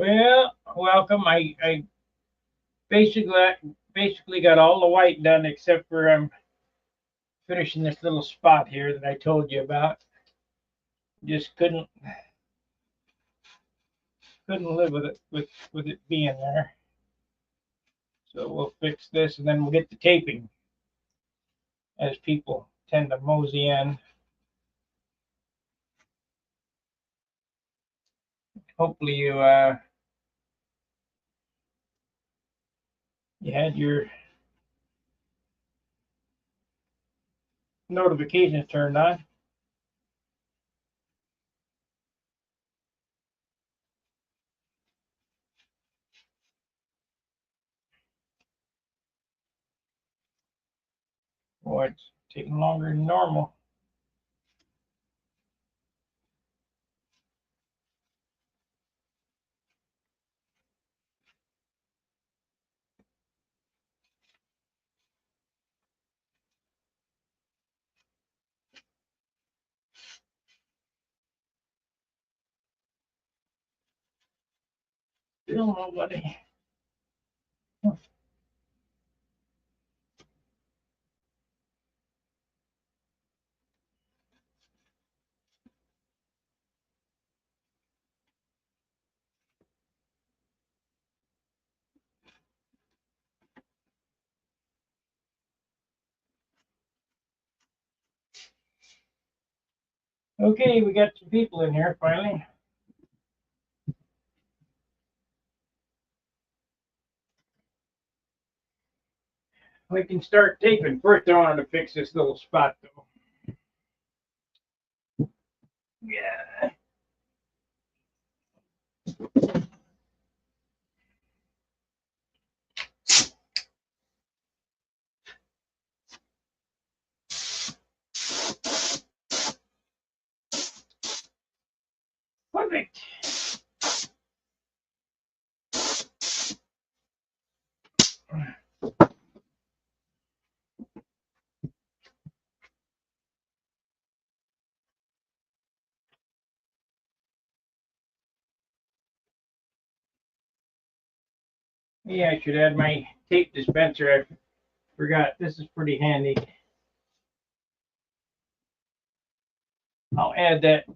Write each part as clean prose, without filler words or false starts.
Well, welcome. I basically basically got all the white done except for I'm finishing this little spot here that I told you about. Just couldn't live with it with it being there. So we'll fix this and then we'll get the taping as people tend to mosey in. Hopefully you had your notifications turned on. Boy, it's taking longer than normal. Still nobody. Okay, we got some people in here finally. We can start taping. First, I wanted to fix this little spot though. Yeah. Perfect. Yeah, I should add my tape dispenser. I forgot. This is pretty handy. I'll add that.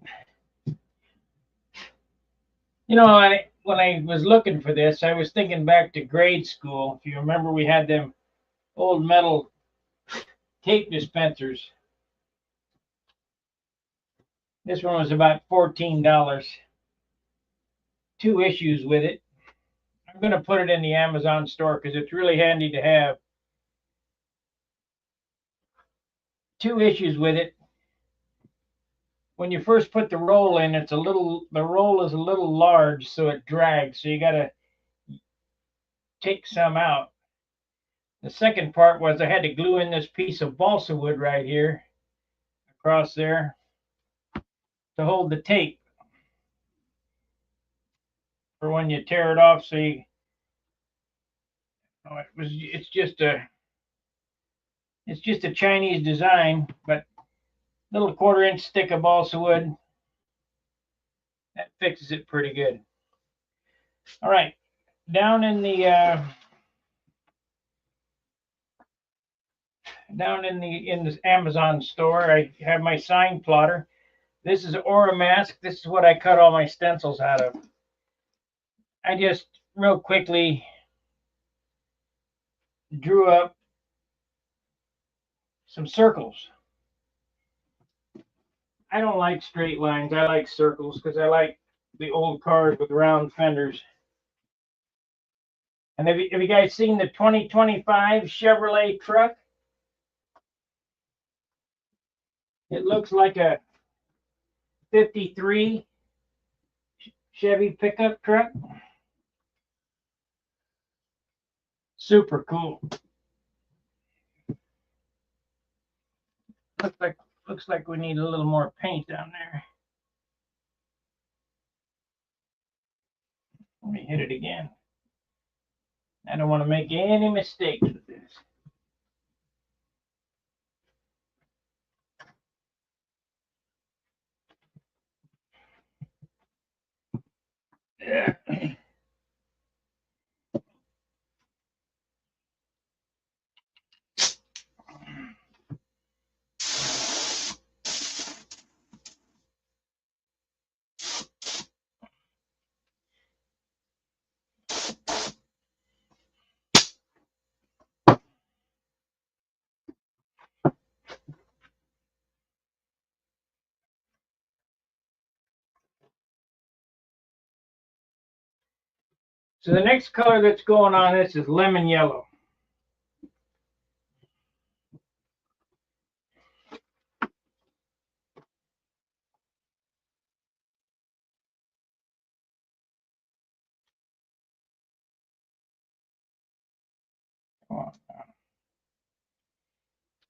When I was looking for this, I was thinking back to grade school. If you remember, we had them old metal tape dispensers. This one was about $14. Two issues with it. I'm going to put it in the Amazon store because it's really handy to have. Two issues with it. When you first put the roll in, the roll is a little large, so it drags. So you got to take some out. The second part was I had to glue in this piece of balsa wood right here across there to hold the tape for when you tear it off. So it's just a Chinese design, but little quarter-inch stick of balsa wood that fixes it pretty good. All right, down in the in this Amazon store, I have my sign plotter. This is Aura Mask. This is what I cut all my stencils out of. I just real quickly drew up some circles. I don't like straight lines. I like circles because I like the old cars with round fenders. And have you guys seen the 2025 Chevrolet truck? It looks like a 53 Chevy pickup truck. Super cool. Looks like we need a little more paint down there. Let me hit it again. I don't want to make any mistakes with this. Yeah. So the next color that's going on this is lemon yellow.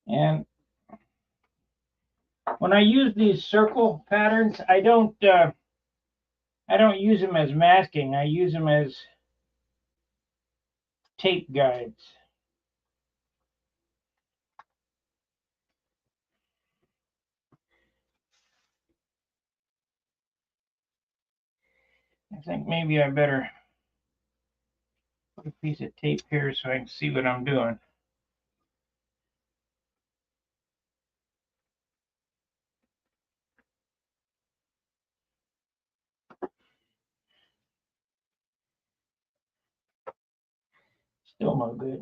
And when I use these circle patterns, I don't use them as masking. I use them as tape guides. I think maybe I better put a piece of tape here so I can see what I'm doing. Still no good.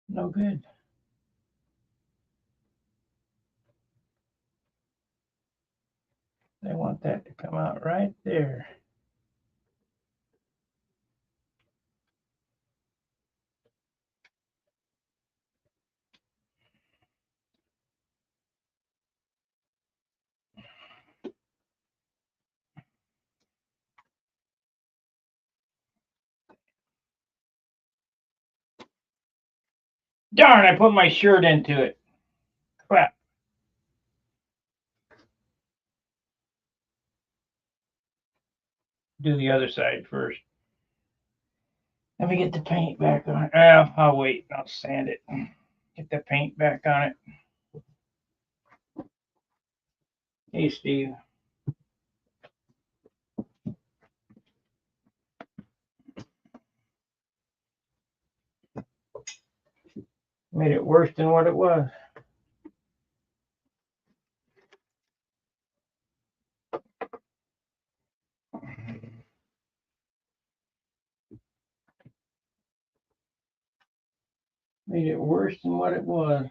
No good. I want that to come out right there. Darn, I put my shirt into it. Crap. Do the other side first. Let me get the paint back on it. I'll wait. I'll sand it. Get the paint back on it. Hey, Steve. Made it worse than what it was. Made it worse than what it was.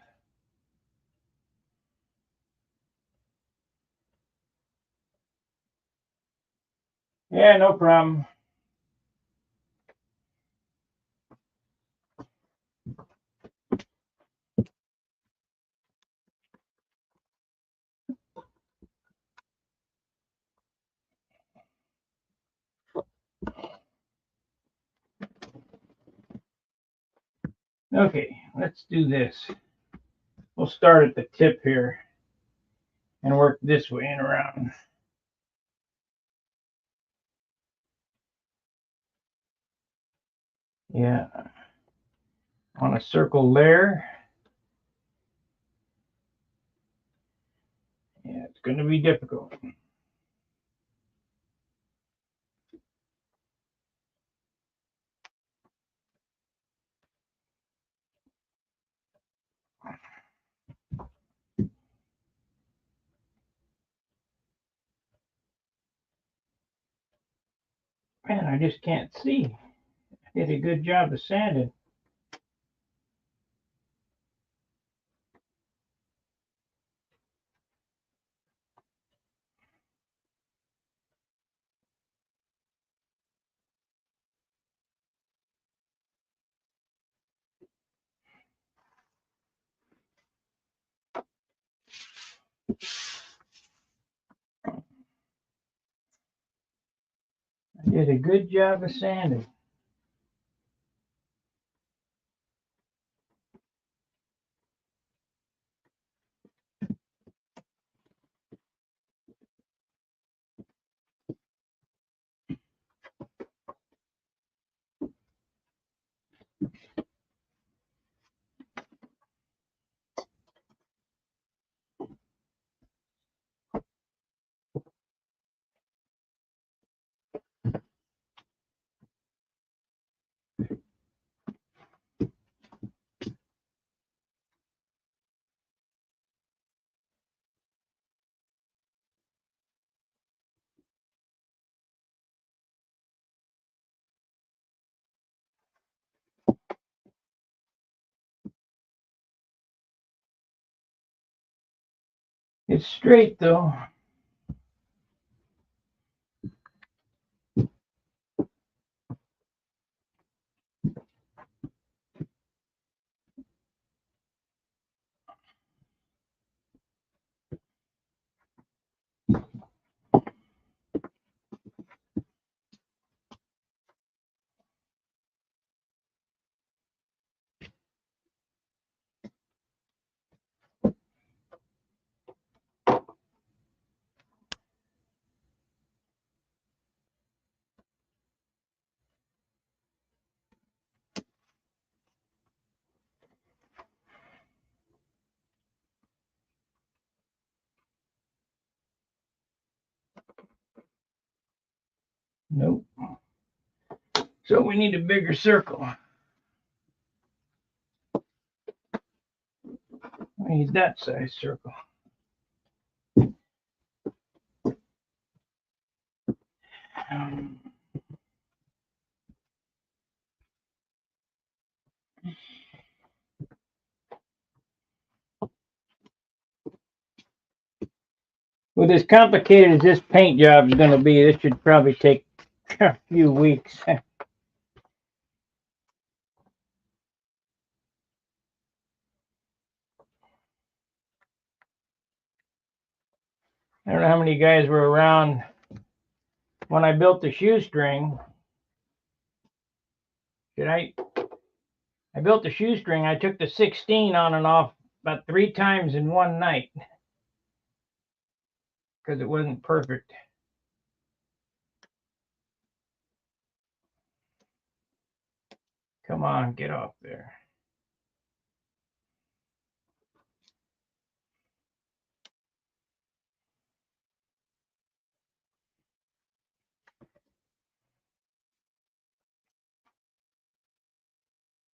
Yeah, no problem. Okay, let's do this. We'll start at the tip here and work this way and around. Yeah, on a circle there. Yeah, it's going to be difficult. Man, I just can't see. I did a good job of sanding. I did a good job of sanding. It's straight though. Nope. So we need a bigger circle. We need that size circle. With as complicated as this paint job is going to be, this should probably take a few weeks. I don't know how many guys were around when I built the shoestring. I built the shoestring. I took the 16 on and off about 3 times in one night because it wasn't perfect. Come on, get off there.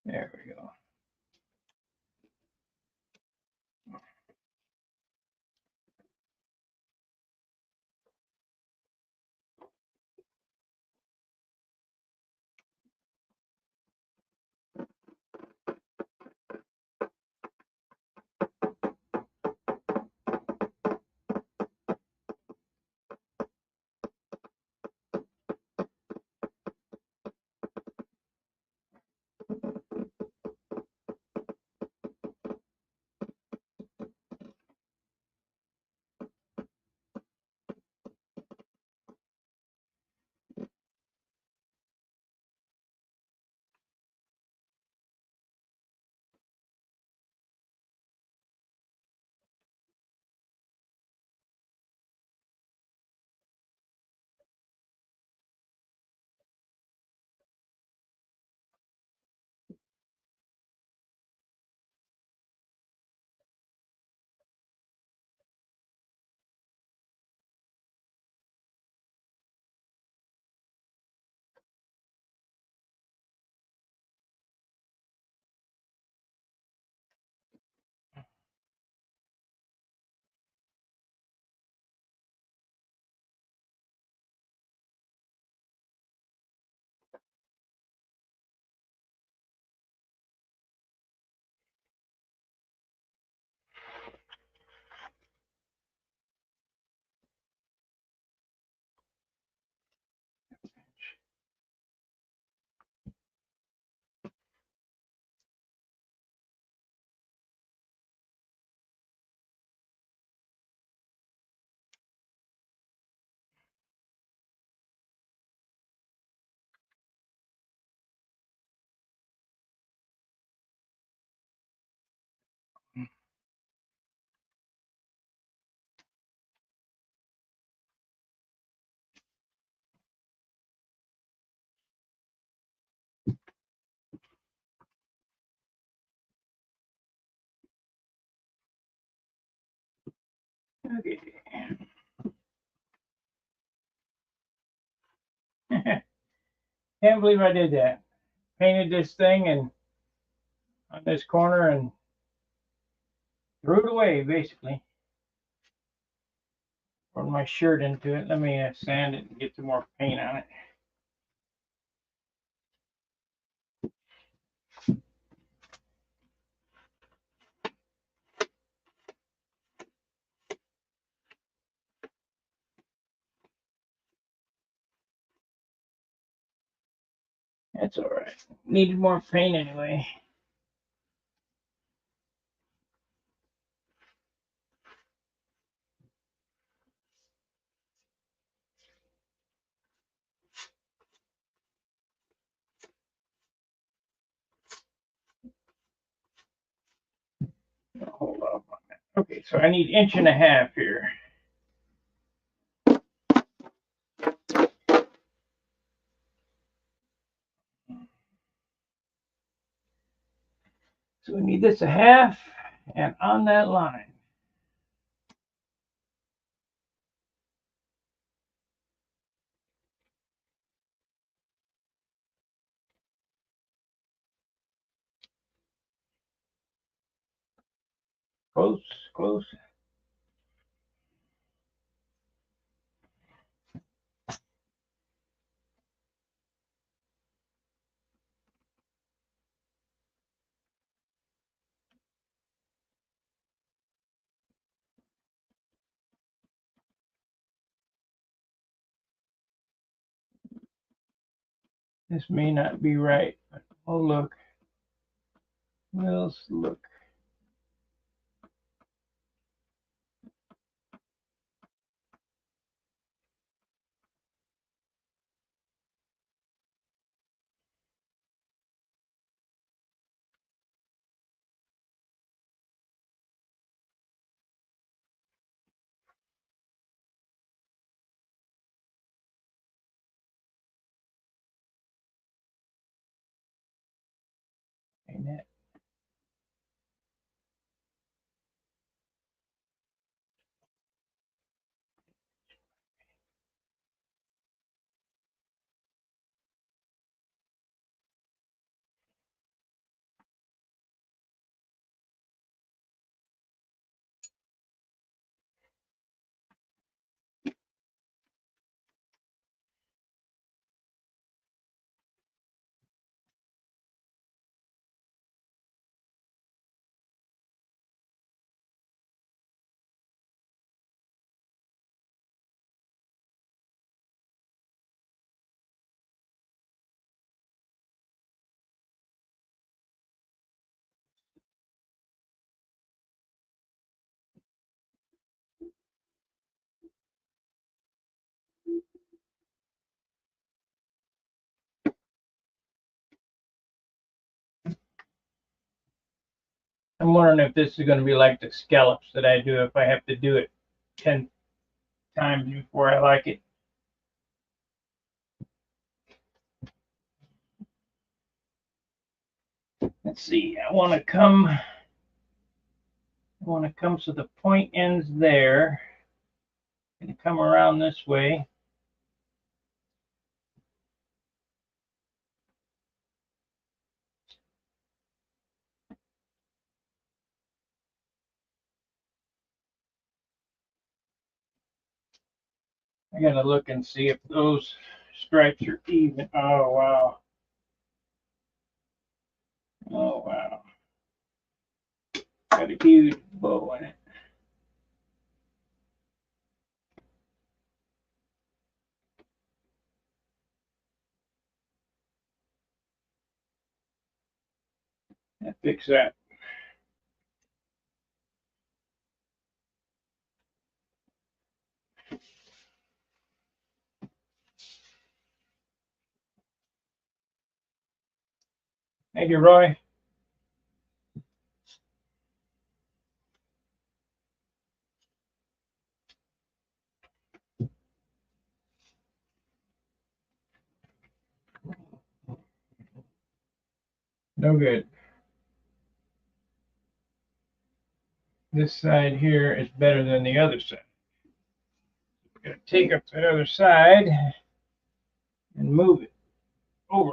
There we go. Okay. Can't believe I did that. Painted this thing and on this corner and threw it away basically. Put my shirt into it. Let me sand it and get some more paint on it. That's all right. Needed more paint anyway. Hold up on that. Okay, so I need 1.5 inches here. So we need this 1/2, and on that line. Close, close. This may not be right, but we'll look. We'll look. Ain't that? I'm wondering if this is going to be like the scallops that I do, if I have to do it 10 times before I like it. Let's see. I want to come so the point ends there. I'm going to come around this way. I got to look and see if those stripes are even. Oh, wow. Oh, wow. Got a huge bow in it. I'll fix that. Thank you, Roy. No good. This side here is better than the other side. I'm going to take up that other side and move it over.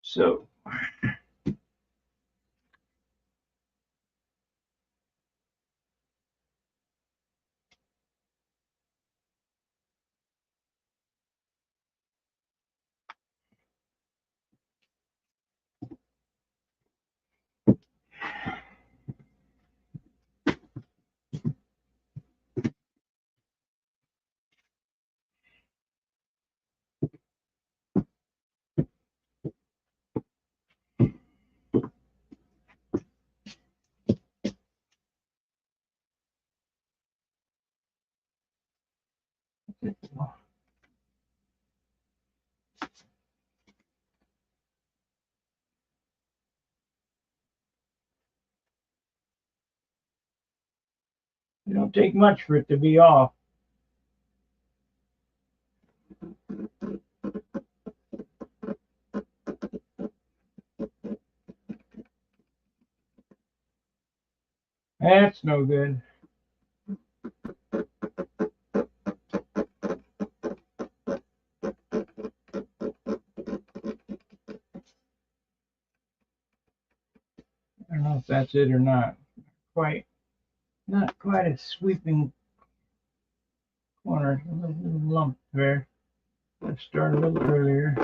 So It don't take much for it to be off. That's no good. I don't know if that's it or not. Quite, not quite a sweeping corner. A little lump there. Let's start a little earlier.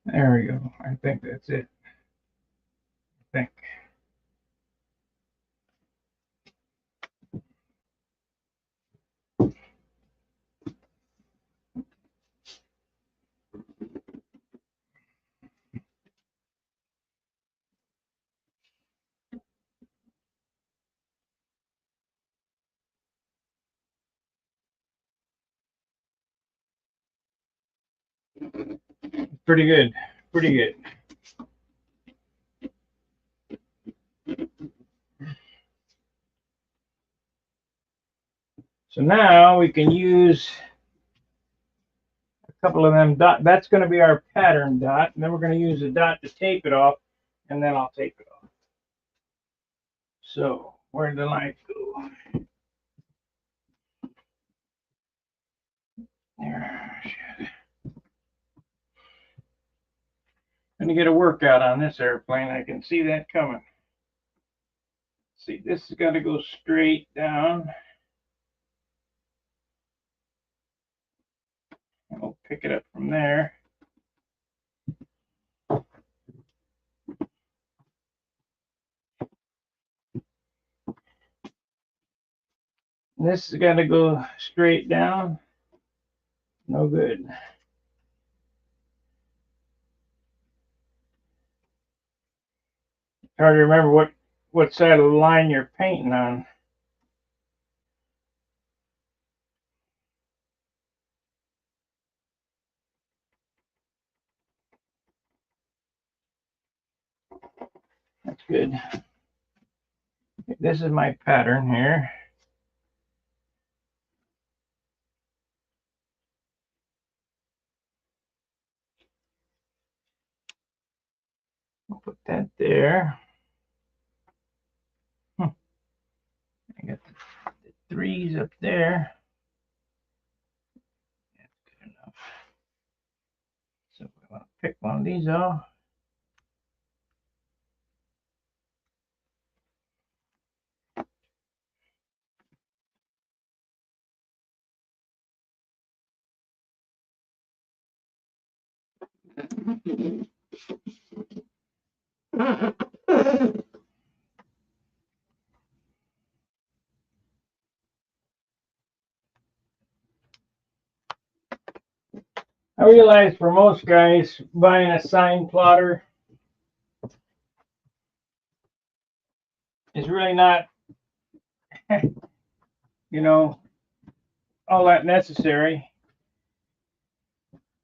There we go. I think that's it. I think. Pretty good. Pretty good. So now we can use a couple of them dot. That's going to be our pattern dot. And then we're going to use a dot to tape it off. And then I'll tape it off. So where did the light go? There. Shit. Going to get a workout on this airplane. I can see that coming. See, this is going to go straight down. And we'll pick it up from there. And this is going to go straight down. No good. Hard to remember what side of the line you're painting on. That's good. This is my pattern here. I'll put that there. I got the threes up there. That's good enough. So we want to pick one of these off. I realize for most guys, buying a sign plotter is really not, you know, all that necessary.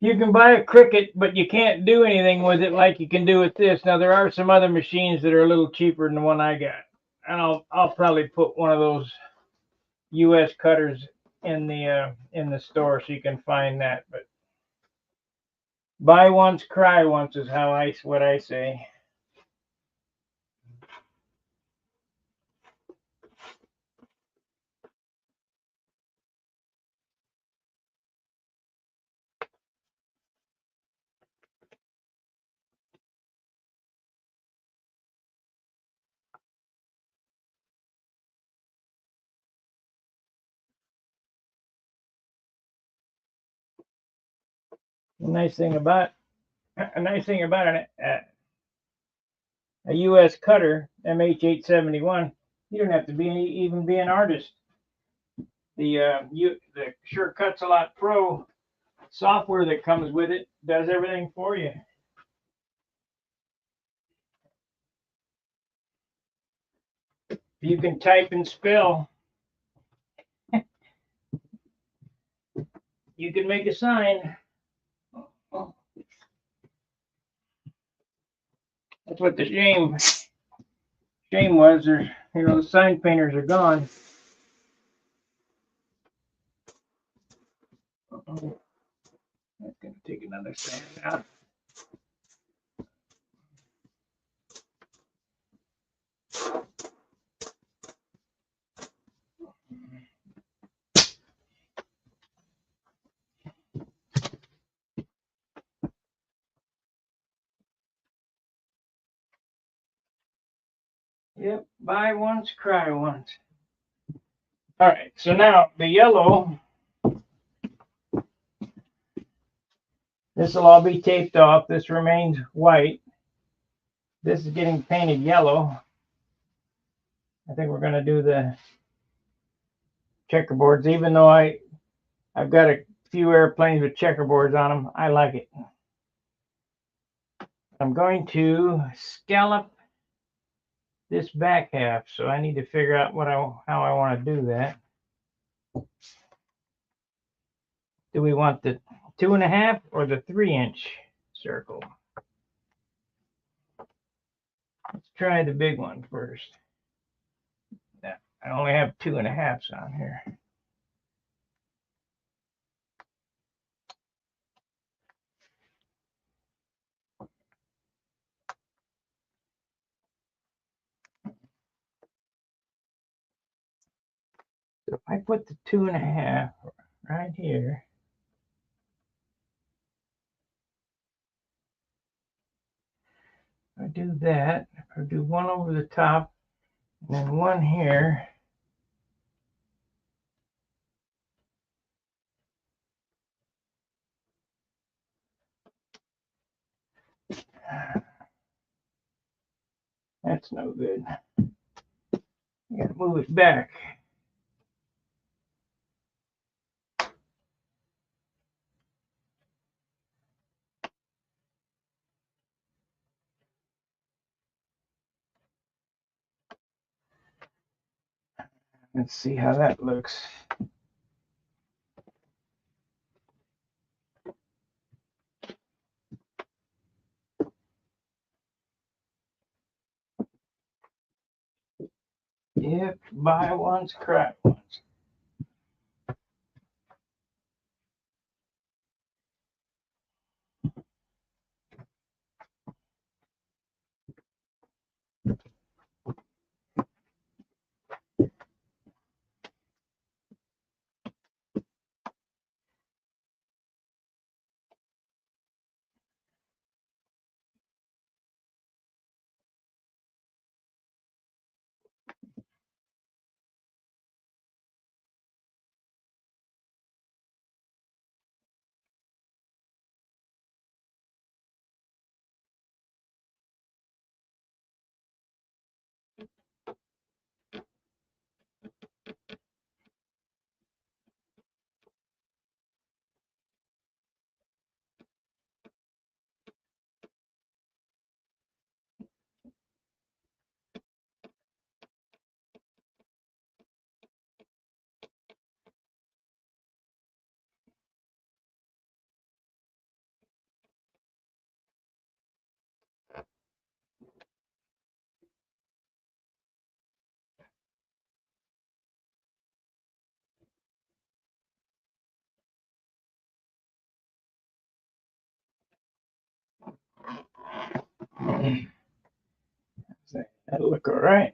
You can buy a Cricut, but you can't do anything with it like you can do with this. Now there are some other machines that are a little cheaper than the one I got, and I'll probably put one of those U.S. cutters in the store so you can find that. But buy once, cry once is what I say. A nice thing about it, a U.S. cutter, MH871, you don't have to even be an artist. The Sure Cuts a Lot Pro software that comes with it does everything for you. You can type and spell. You can make a sign. That's what the shame was. The sign painters are gone. That's going to take another sand out. Yep, buy once, cry once. All right, so now the yellow, this will all be taped off. This remains white. This is getting painted yellow. I think we're going to do the checkerboards, even though I've got a few airplanes with checkerboards on them. I like it. I'm going to scallop this back half, so I need to figure out how I want to do that. Do we want the 2.5 or the 3-inch circle? Let's try the big one first. I only have 2.5s on here. So if I put the 2.5 right here, I do that. I do one over the top, and then one here. That's no good. I gotta move it back. Let's see how that looks. Yep, buy once, cry once. That'll look all right.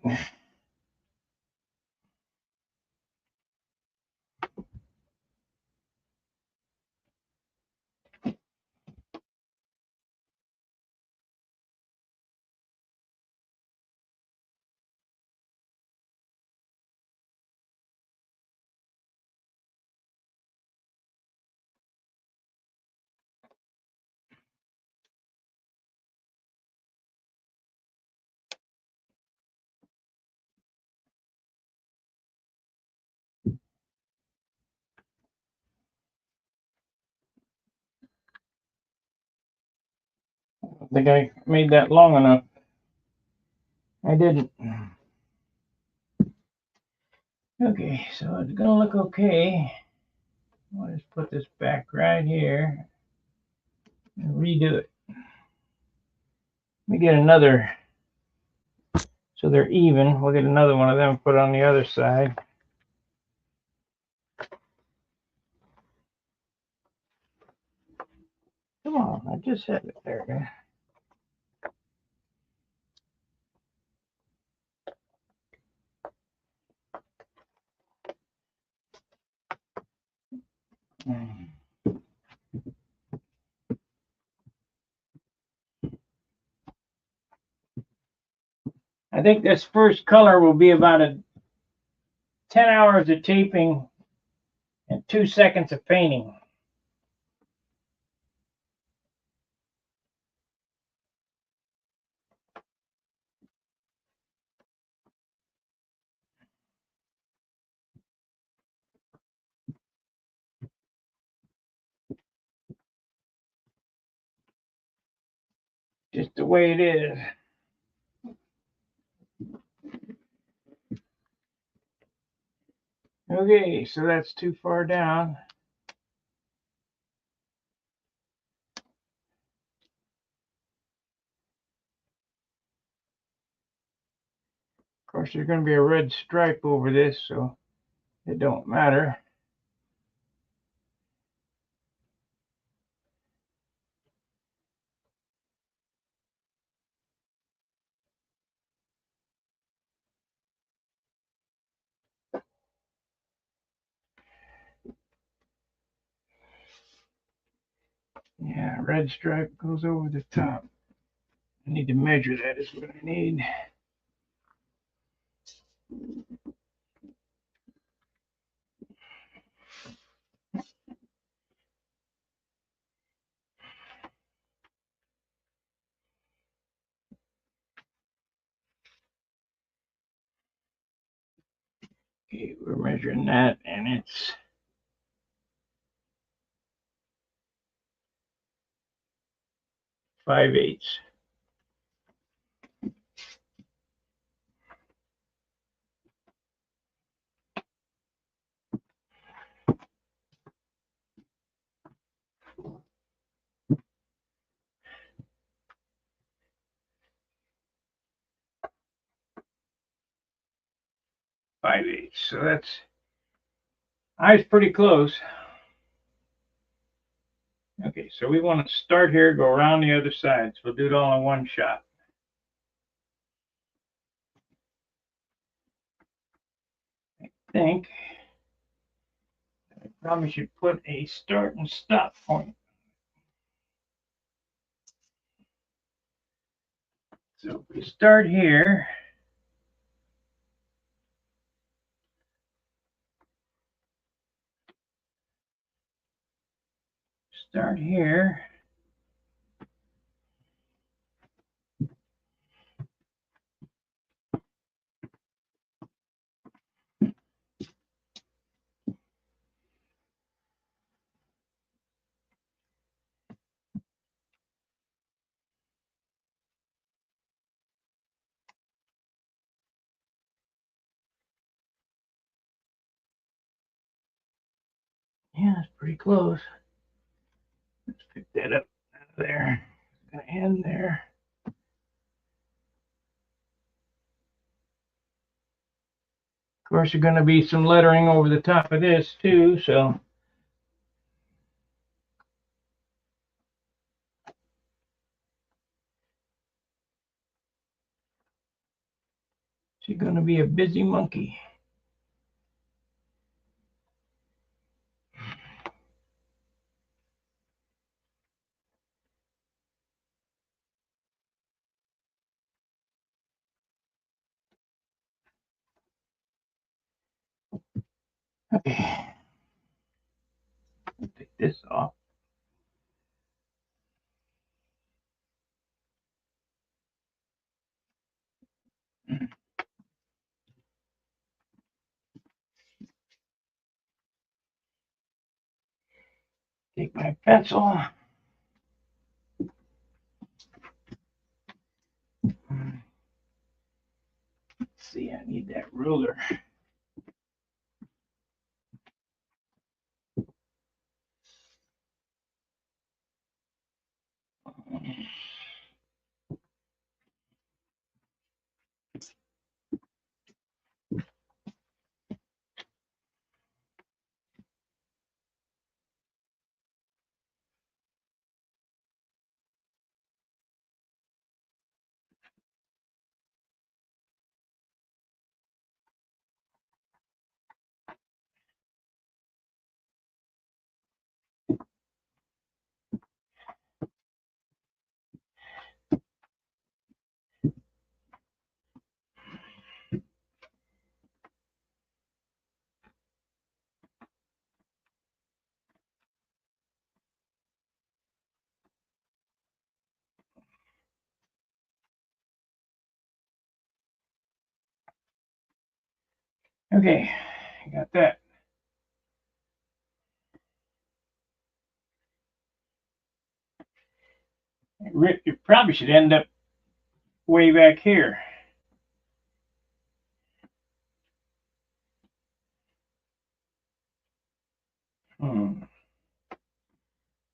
think I made that long enough. I didn't. Okay, so it's gonna look okay. I'll just put this back right here and redo it. Let me get another, so they're even. We'll get another one of them, put on the other side. Come on, I just had it there. I think this first color will be about 10 hours of taping and 2 seconds of painting. Just the way it is. Okay, so that's too far down. Of course, there's going to be a red stripe over this, so it don't matter. Yeah, red stripe goes over the top. I need to measure that is what I need. Okay, we're measuring that, and it's 5/8. So I was pretty close. Okay, so we want to start here, go around the other side. So we'll do it all in one shot. I think I probably should put a start and stop point. So if we start here, start here. Yeah, it's pretty close. Let's pick that up out of there. It's gonna end there. Of course, there's gonna be some lettering over the top of this too, so. She's gonna be a busy monkey. Okay. Take this off. Take my pencil. see, I need that ruler. Okay, got that. You probably should end up way back here. We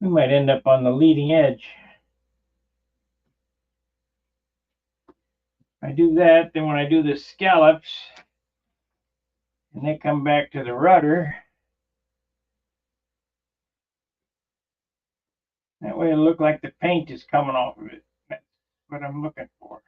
might end up on the leading edge. I do that, then when I do the scallops, and they come back to the rudder, that way it'll look like the paint is coming off of it. That's what I'm looking for.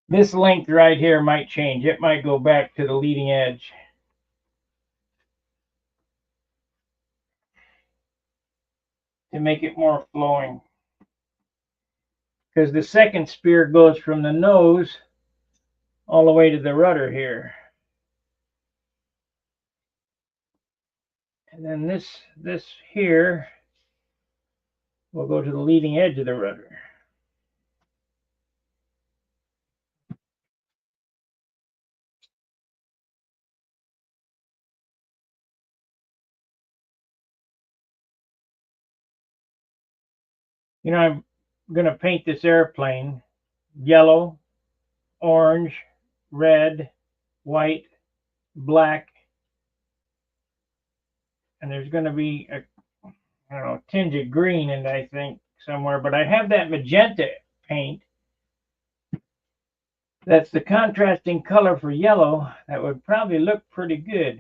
This length right here might change. It might go back to the leading edge. To make it more flowing. Because the second spear goes from the nose all the way to the rudder here. And then this here will go to the leading edge of the rudder. You know, I'm going to paint this airplane yellow, orange, red, white, black, and there's going to be a, I don't know, tinge of green in it, I think, somewhere. But I have that magenta paint. That's the contrasting color for yellow. That would probably look pretty good.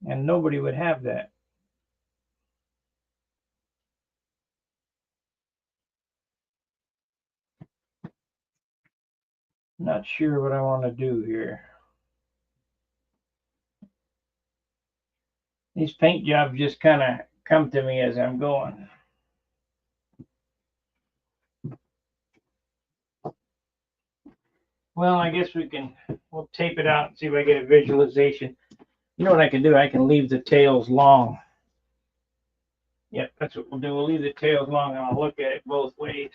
And nobody would have that. Not sure what I want to do here. These paint jobs just kind of come to me as I'm going. Well, I guess we'll tape it out and see if I get a visualization. You know what I can do? I can leave the tails long. Yep, that's what we'll do. We'll leave the tails long and I'll look at it both ways.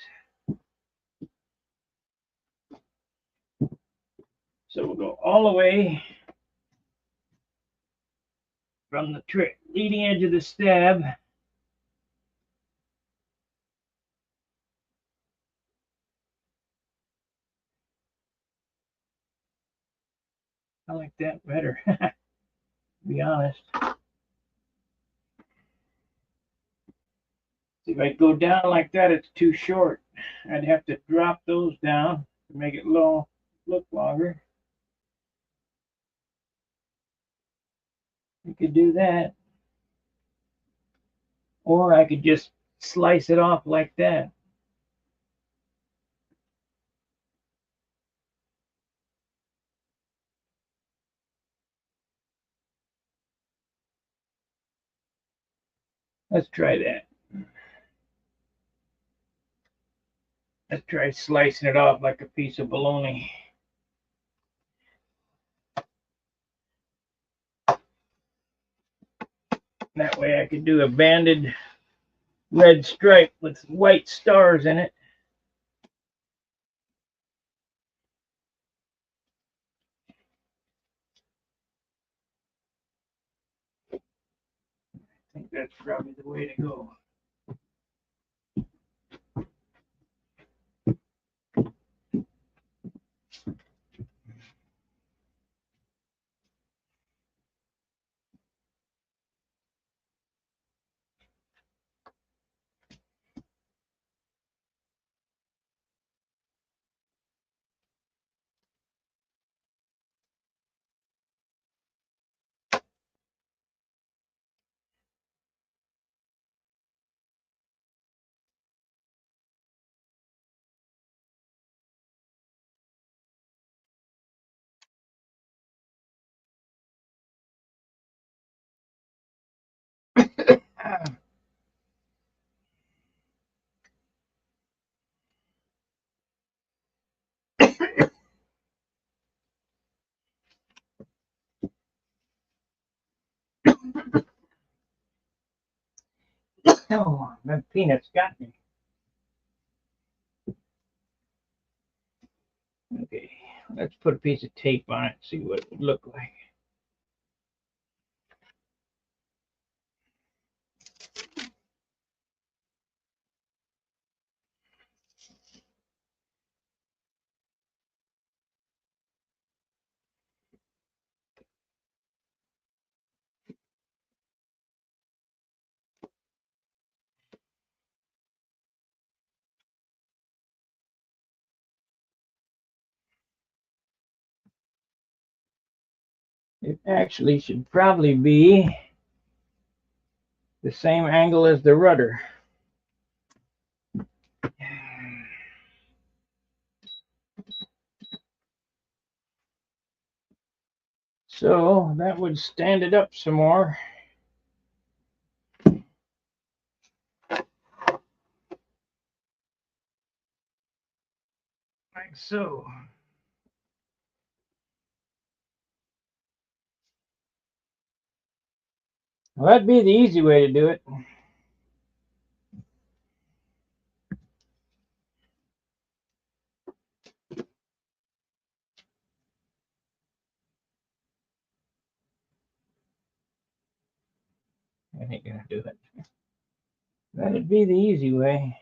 So we'll go all the way from the leading edge of the stab. I like that better, to be honest. See, if I go down like that, it's too short. I'd have to drop those down to make it look longer. You could do that. Or I could just slice it off like that. Let's try that. Let's try slicing it off like a piece of bologna. That way I could do a banded red stripe with white stars in it. That's probably the way to go. Oh, that peanut's got me. Okay, let's put a piece of tape on it, see what it would look like. It actually should probably be the same angle as the rudder. So that would stand it up some more. Like so. Well, that'd be the easy way to do it. I ain't gonna do it. That'd be the easy way.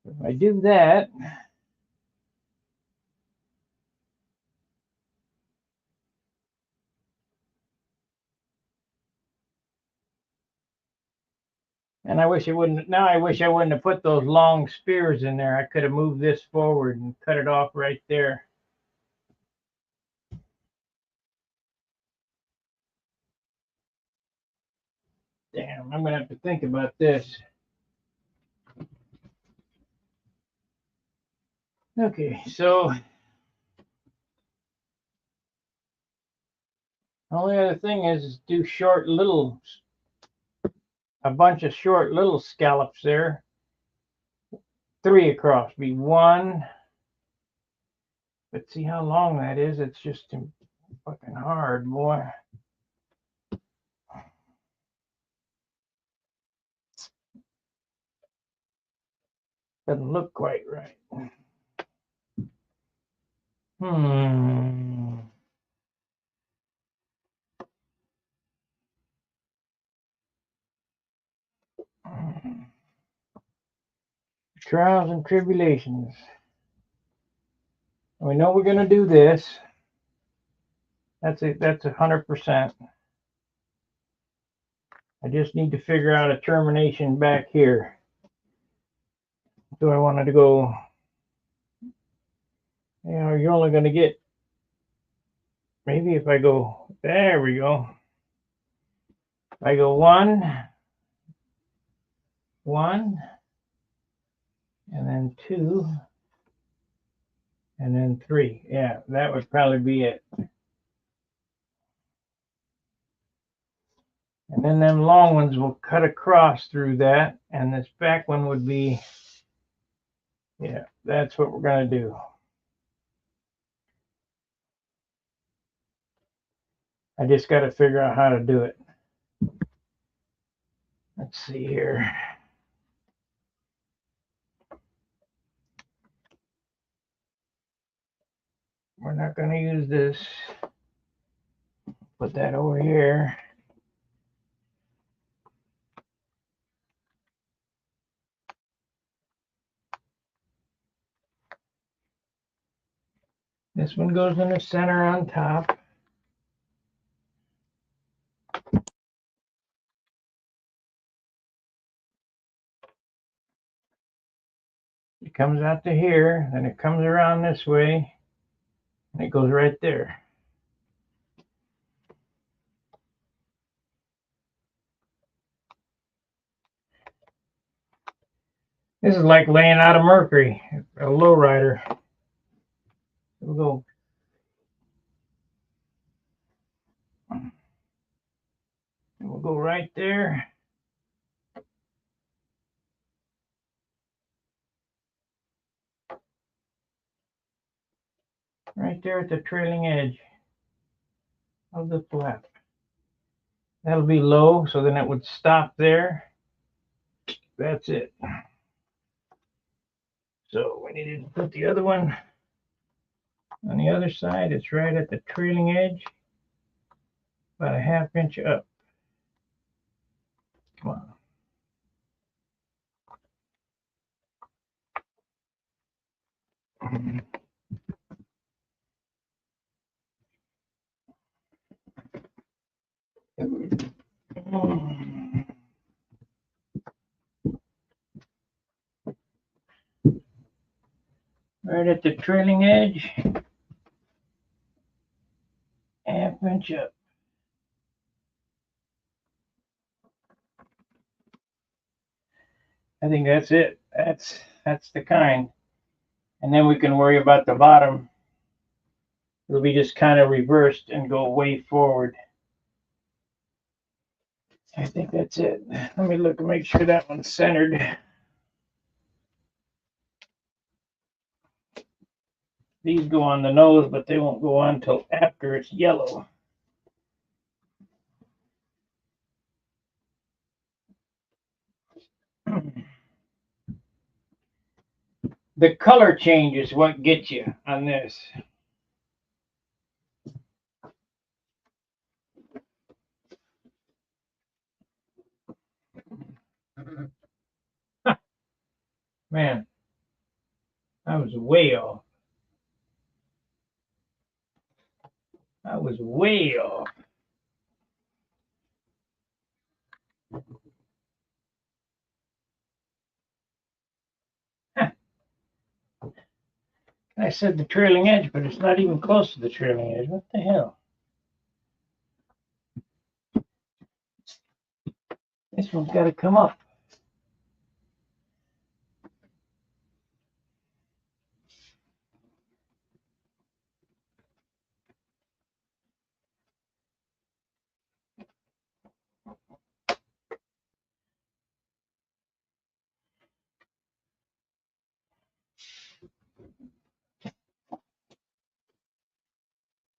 If I do that, and I wish I wouldn't. Now I wish I wouldn't have put those long spears in there. I could have moved this forward and cut it off right there. Damn, I'm gonna have to think about this. Okay, so the only other thing is do short little, a bunch of short little scallops there. 3 across, be 1. But see how long that is? It's just fucking hard, boy. Doesn't look quite right. Hmm. Trials and tribulations. We know we're going to do this. That's 100%. I just need to figure out a termination back here. Do I want to go? You know, you're only going to get, maybe if I go, there we go. If I go 1, 1, and then 2, and then 3. Yeah, that would probably be it. And then them long ones will cut across through that, and this back one would be, yeah, that's what we're going to do. I just got to figure out how to do it. Let's see here. not going to use this. Put that over here. This one goes in the center on top. It comes out to here, then it comes around this way, and it goes right there. This is like laying out a Mercury, a lowrider. We'll go right there. Right there at the trailing edge of the flap. That'll be low, so then it would stop there. That's it. So we needed to put the other one on the other side. It's right at the trailing edge, about a ½ inch up. Come on. Right at the trailing edge, ½ inch up. I think that's it. That's the kind. And then we can worry about the bottom. It'll be just kind of reversed and go way forward. I think that's it. Let me look and make sure that one's centered. These go on the nose, but they won't go on until after it's yellow. The color change is what gets you on this. Man, I was way off. I was way off. I said the trailing edge, but it's not even close to the trailing edge. What the hell? This one's got to come up.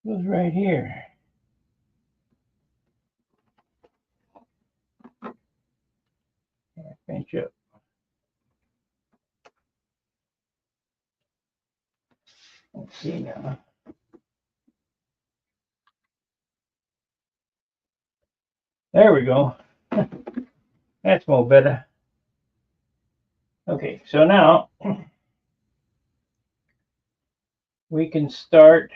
It goes right here. Pinch up. Let's see now. There we go. That's more better. Okay, so now we can start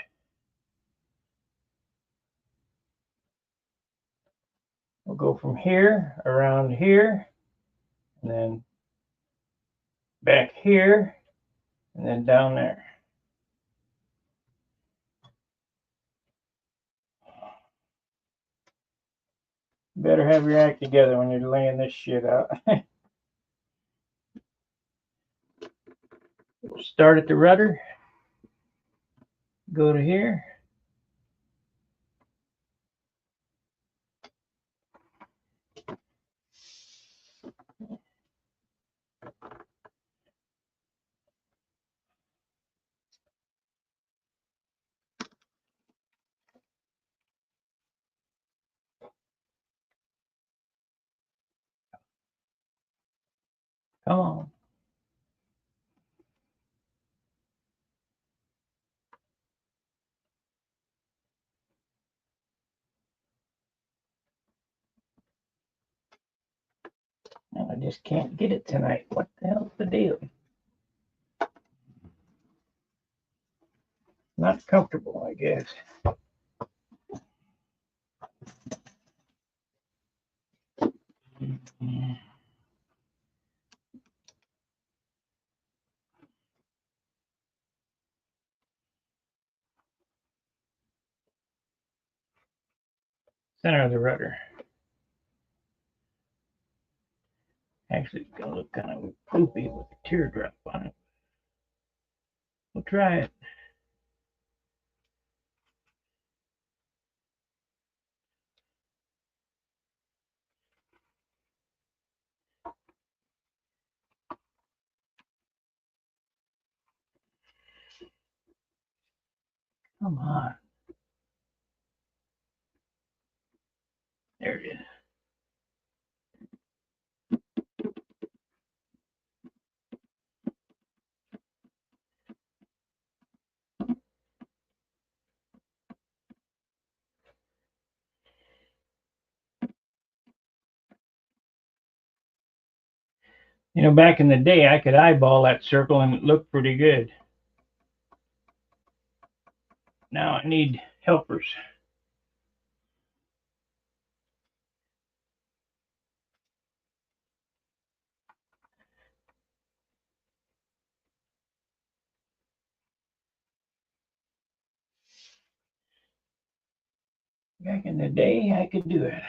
we'll go from here around here and then back here and then down there. Better have your act together when you're laying this shit out. Start at the rudder, go to here. Come on. just can't get it tonight. What the hell's the deal? Not comfortable, I guess. Center of the rudder. Actually, it's gonna look kind of poopy with a teardrop on it. We'll try it. Come on. There it is. You know, back in the day, I could eyeball that circle and it looked pretty good. Now I need helpers. Back in the day, I could do it.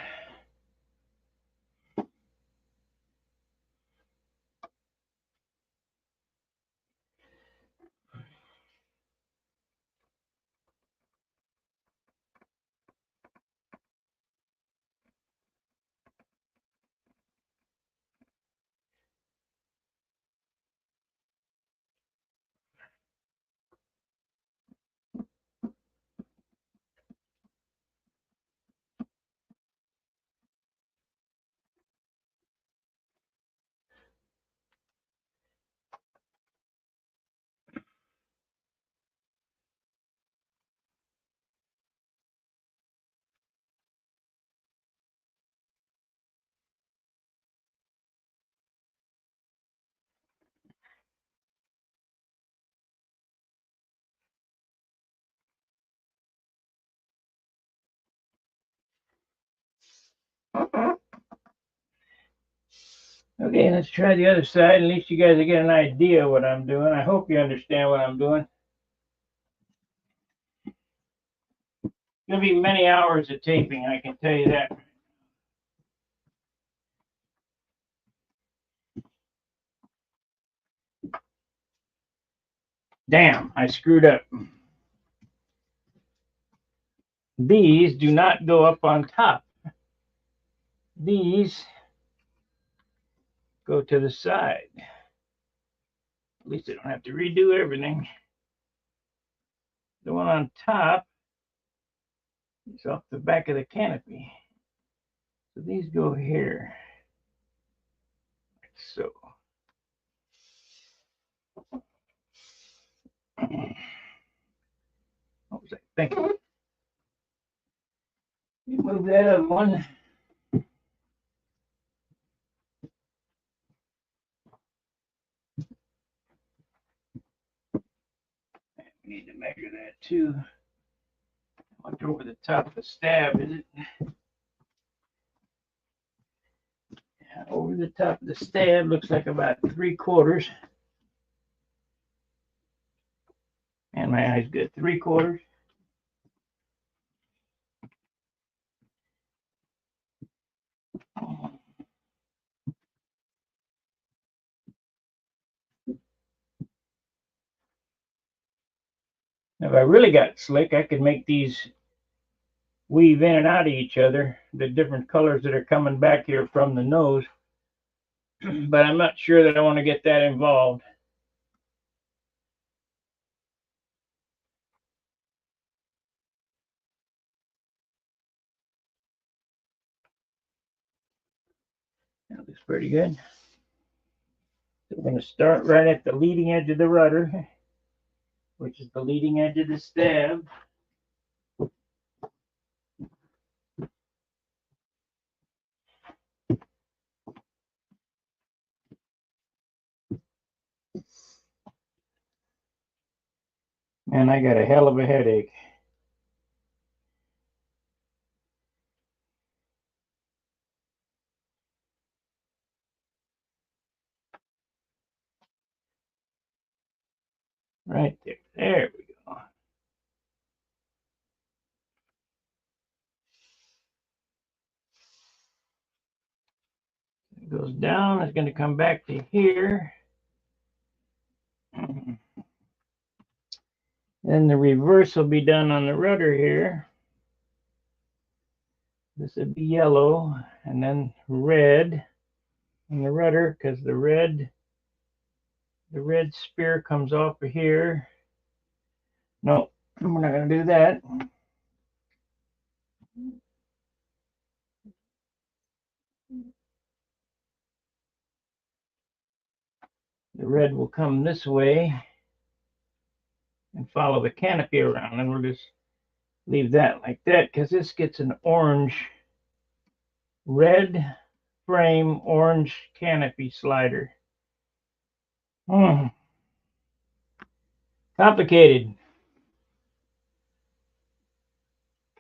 Okay, let's try the other side. At least you guys get an idea what I'm doing. I hope you understand what I'm doing. It's going to be many hours of taping, I can tell you that. Damn, I screwed up. These do not go up on top. These go to the side. At least I don't have to redo everything. The one on top is off the back of the canopy. So these go here, like so. What was I thinking? You move that other one. We need to measure that too. What's over the top of the stab, is it? Yeah, over the top of the stab looks like about 3/4. And my eye's good. 3/4. If I really got slick, I could make these weave in and out of each other, the different colors that are coming back here from the nose. But I'm not sure that I want to get that involved. That looks pretty good. So we're going to start right at the leading edge of the rudder, which is the leading edge of the stab. And I got a hell of a headache. Right there. There we go. It goes down. It's going to come back to here. Then the reverse will be done on the rudder here. This would be yellow, and then red on the rudder, because the red spear comes off of here. No, we're not going to do that. The red will come this way and follow the canopy around, and we'll just leave that like that, because this gets an orange, red frame, orange canopy slider. Complicated.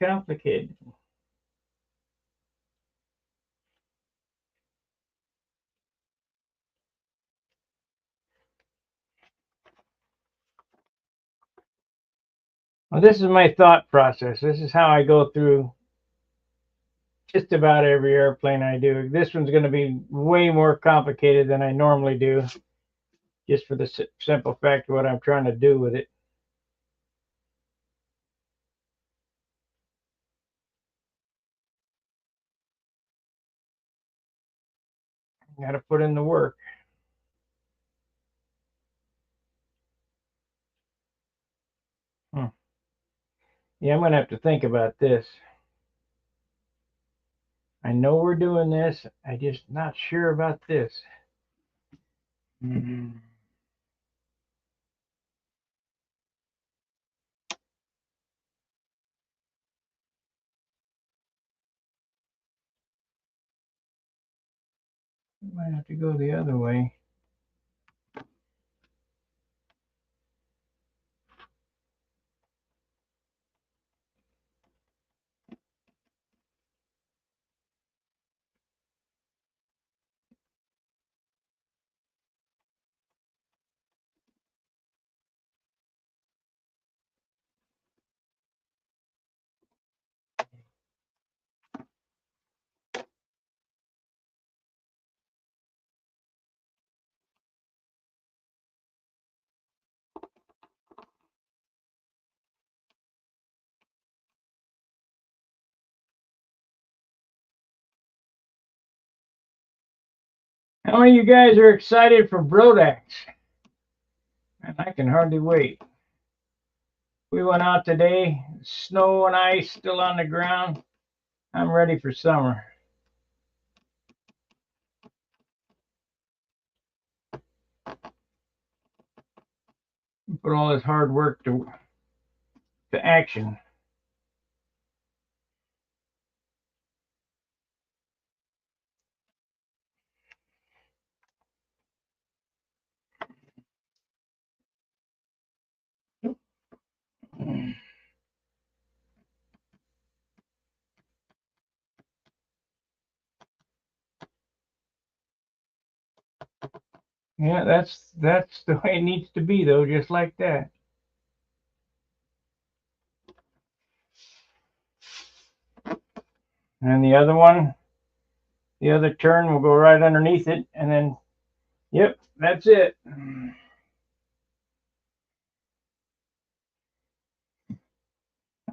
Complicated. Well, this is my thought process. This is how I go through just about every airplane I do. This one's going to be way more complicated than I normally do, just for the simple fact of what I'm trying to do with it. Got to put in the work. Yeah, I'm going to have to think about this. I know we're doing this. I'm just not sure about this. Mm-hmm. Might have to go the other way. How many of you guys are excited for Brodax? And I can hardly wait. We went out today, snow and ice still on the ground. I'm ready for summer. Put all this hard work to action. Yeah, that's the way it needs to be, though, just like that. And the other one, the other turn will go right underneath it, and then, yep, that's it.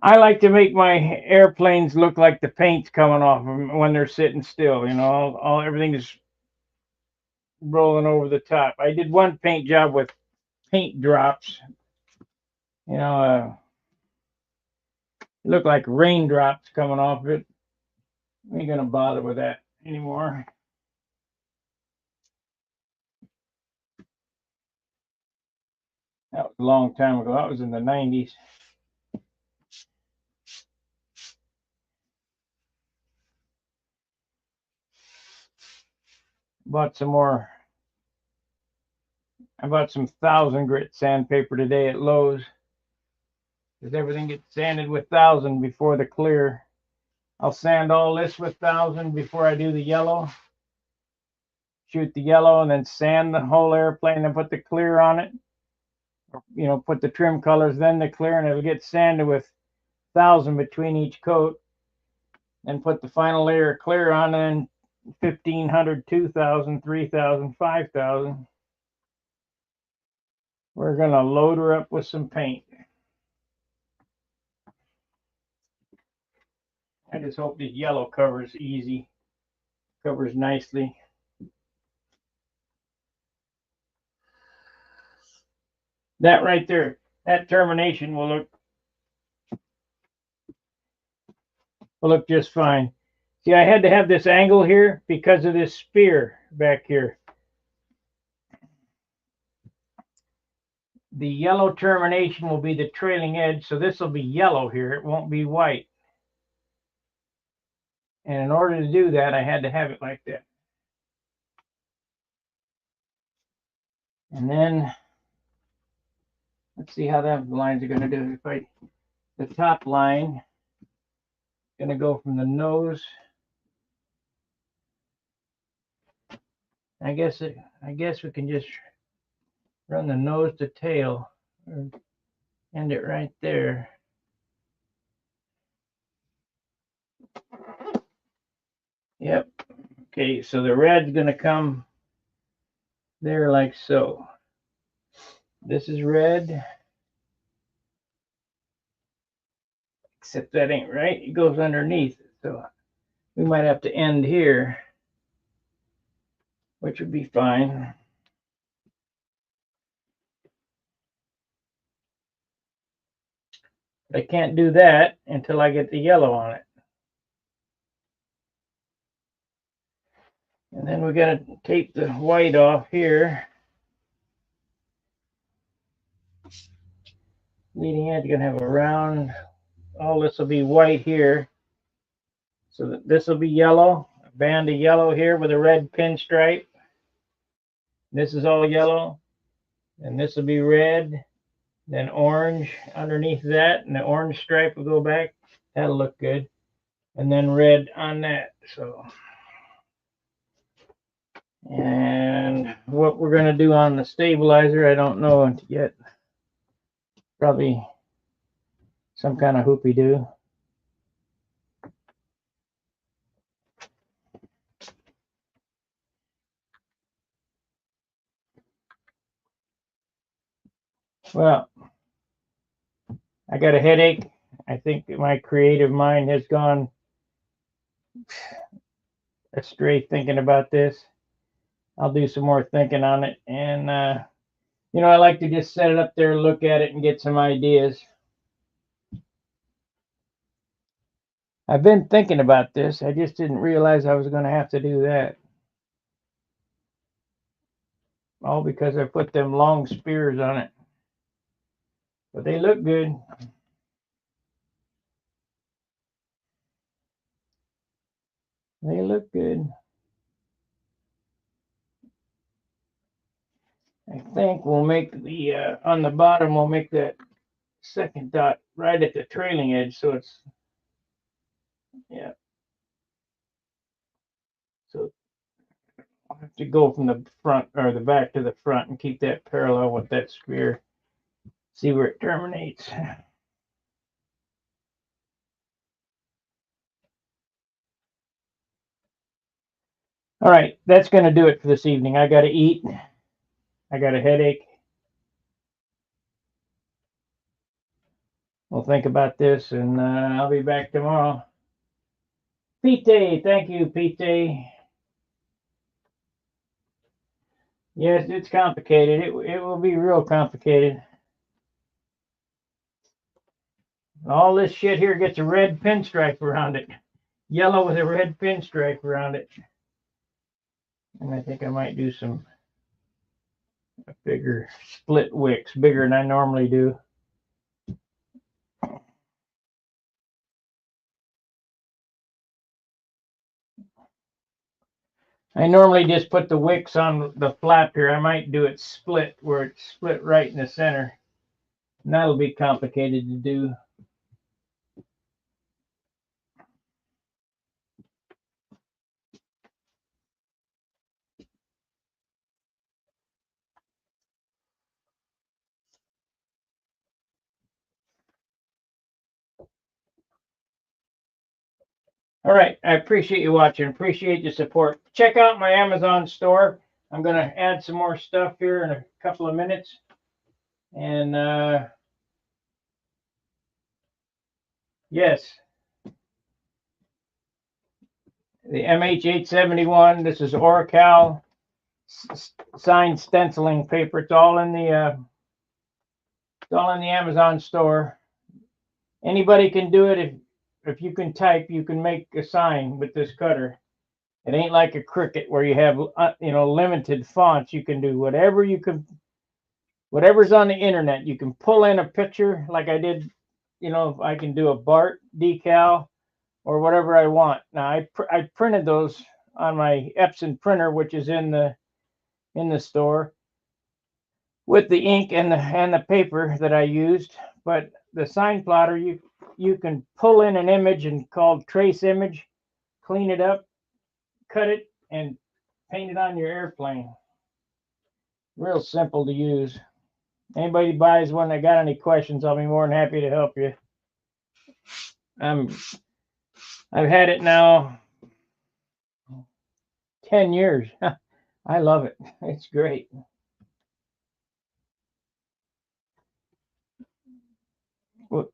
I like to make my airplanes look like the paint's coming off them when they're sitting still. You know, all everything is rolling over the top. I did one paint job with paint drops. You know, it looked like raindrops coming off it. We ain't gonna bother with that anymore. That was a long time ago. That was in the 90s. Bought some more. I bought some 1,000 grit sandpaper today at Lowe's. because everything gets sanded with 1000 before the clear. I'll sand all this with 1000 before I do the yellow. Shoot the yellow and then sand the whole airplane and put the clear on it. You know, put the trim colors, then the clear, and it'll get sanded with 1000 between each coat. And put the final layer of clear on, and 1500, 2000, 3000, 5000. We're going to load her up with some paint. I just hope this yellow covers easy, covers nicely. That right there, that termination will look just fine. See, I had to have this angle here because of this spear back here. The yellow termination will be the trailing edge, so this will be yellow here. It won't be white. And in order to do that, I had to have it like that. And then let's see how that lines are going to do. The top line going to go from the nose. I guess we can just run the nose to tail, or end it right there. Yep. Okay, so the red's going to come there like so. This is red. Except that ain't right. It goes underneath. So we might have to end here, which would be fine. But I can't do that until I get the yellow on it. And then we're going to tape the white off here. Leading edge, going to have a round. All this will be white here. So this will be yellow. A band of yellow here with a red pinstripe. This is all yellow. And this will be red. Then orange underneath that. And the orange stripe will go back. That'll look good. And then red on that. So, and what we're going to do on the stabilizer, I don't know yet. Probably some kind of hoopy-doo. Well, I got a headache. I think my creative mind has gone astray thinking about this. I'll do some more thinking on it. And, you know, I like to just set it up there, look at it, and get some ideas. I've been thinking about this. I just didn't realize I was going to have to do that. All because I put them long spears on it. But they look good. They look good. I think we'll make the, on the bottom, we'll make that second dot right at the trailing edge. So it's, yeah. So I'll have to go from the front or the back to the front and keep that parallel with that spear. See where it terminates. All right, that's going to do it for this evening. I got to eat. I got a headache. We'll think about this, and I'll be back tomorrow. Pete, thank you, Pete. Yes, it's complicated. It will be real complicated. All this shit here gets a red pinstripe around it. Yellow with a red pinstripe around it. And I think I might do some bigger split wicks, bigger than I normally do. I normally just put the wicks on the flap here. I might do it split, where it's split right in the center. And that'll be complicated to do. All right, I appreciate you watching. Appreciate your support. Check out my Amazon store. I'm going to add some more stuff here in a couple of minutes. And yes, the MH871. This is Oracal signed stenciling paper. It's all in the Amazon store. Anybody can do it. If you can type, you can make a sign with this cutter. It ain't like a Cricut where you have limited fonts. You can do whatever you can. Whatever's on the internet, you can pull in a picture like I did. I can do a BART decal or whatever I want. Now I printed those on my Epson printer, which is in the store, with the ink and the paper that I used. But the sign plotter, you can pull in an image and called trace image, clean it up, cut it, and paint it on your airplane. Real simple to use. Anybody buys one that got any questions, I'll be more than happy to help you. I've had it now 10 years. I love it. It's great.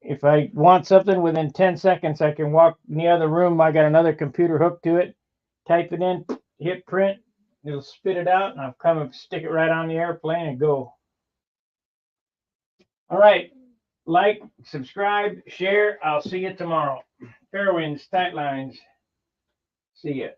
If I want something within 10 seconds, I can walk in the other room. I got another computer hooked to it. Type it in, hit print. It'll spit it out, and I'll come and stick it right on the airplane and go. All right. Like, subscribe, share. I'll see you tomorrow. Fair winds, tight lines. See ya.